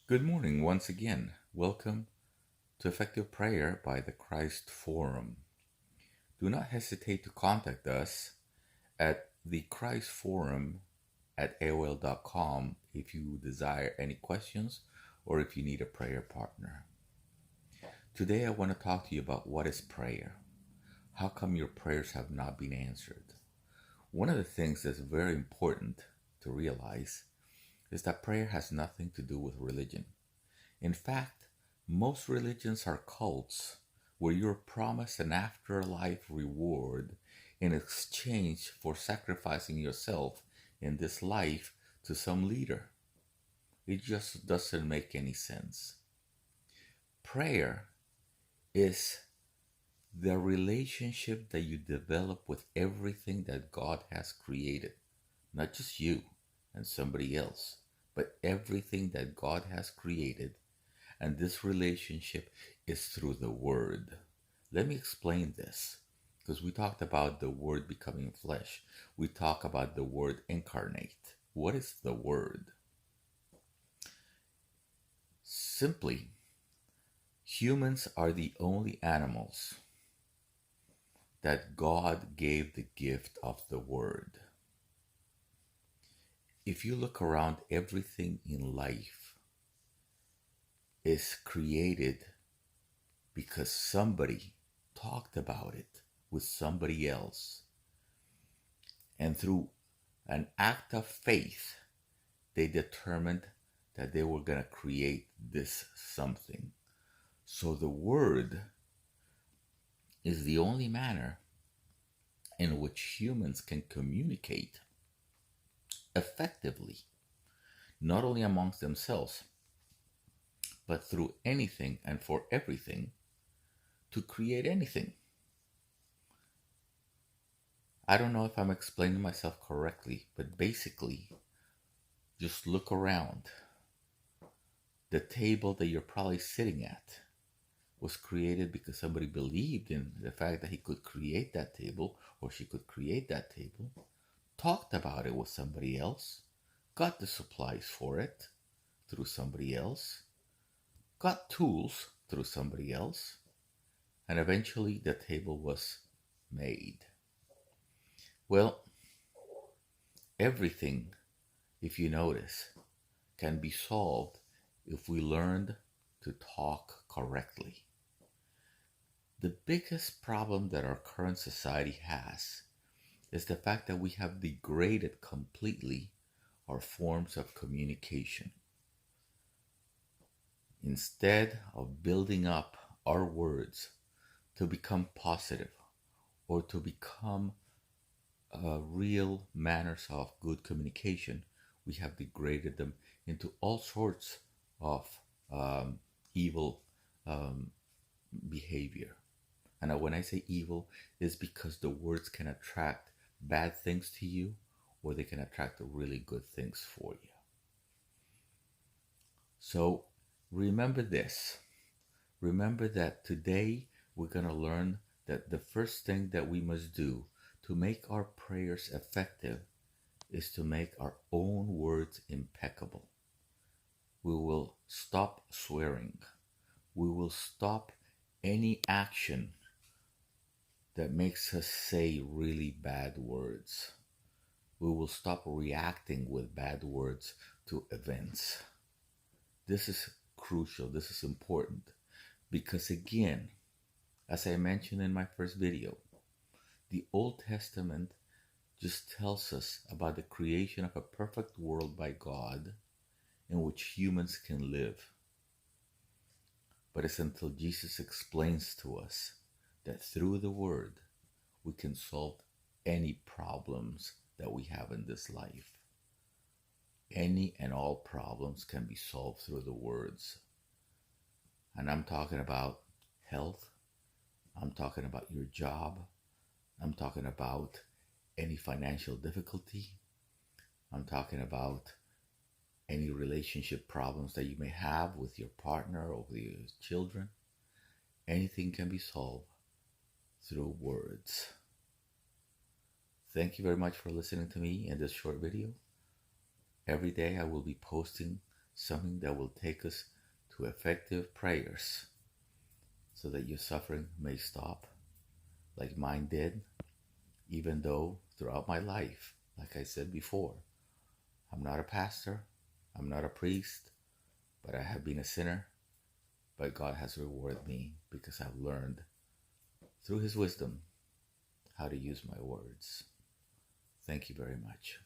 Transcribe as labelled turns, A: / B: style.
A: Good morning once again. Welcome to Effective Prayer by the Christ Forum. Do not hesitate to contact us at the Christ Forum at AOL.com if you desire any questions or if you need a prayer partner. Today I want to talk to you about what is prayer. How come your prayers have not been answered? One of the things that's very important to realize is that prayer has nothing to do with religion. In fact, most religions are cults where you're promised an afterlife reward in exchange for sacrificing yourself in this life to some leader. It just doesn't make any sense. Prayer is the relationship that you develop with everything that God has created, not just you and somebody else, but everything that God has created. And this relationship is through the Word. Let me explain this because we talked about the Word becoming flesh. We talk about the Word incarnate. What is the Word? Simply, humans are the only animals that God gave the gift of the Word. If you look around, everything in life is created because somebody talked about it with somebody else. And through an act of faith, they determined that they were going to create this something. So the Word is the only manner in which humans can communicate effectively, not only amongst themselves, but through anything and for everything to create anything. I don't know if I'm explaining myself correctly, but basically, just look around. The table that you're probably sitting at was created because somebody believed in the fact that he could create that table or she could create that table, talked about it with somebody else, got the supplies for it through somebody else, got tools through somebody else, and eventually the table was made. Well, everything, if you notice, can be solved if we learned to talk correctly. The biggest problem that our current society has is the fact that we have degraded completely our forms of communication. Instead of building up our words to become positive or to become real manners of good communication, we have degraded them into all sorts of evil um, behavior. And when I say evil, it's because the words can attract bad things to you or they can attract really good things for you. So remember this. Remember that today we're going to learn that the first thing that we must do to make our prayers effective is to make our own words impeccable. We will stop swearing. We will stop any action that makes us say really bad words. We will stop reacting with bad words to events. This is crucial. This is important because, again, as I mentioned in my first video, the Old Testament just tells us about the creation of a perfect world by God in which humans can live. But it's until Jesus explains to us that through the Word we can solve any problems that we have in this life. Any and all problems can be solved through the words. And I'm talking about health. I'm talking about your job. I'm talking about any financial difficulty. I'm talking about any relationship problems that you may have with your partner or with your children. Anything can be solved through words. Thank you very much for listening to me in this short video. Every day I will be posting something that will take us to effective prayers so that your suffering may stop, like mine did, even though throughout my life, like I said before, I'm not a pastor, I'm not a priest, but I have been a sinner. But God has rewarded me because I've learned through His wisdom how to use my words. Thank you very much.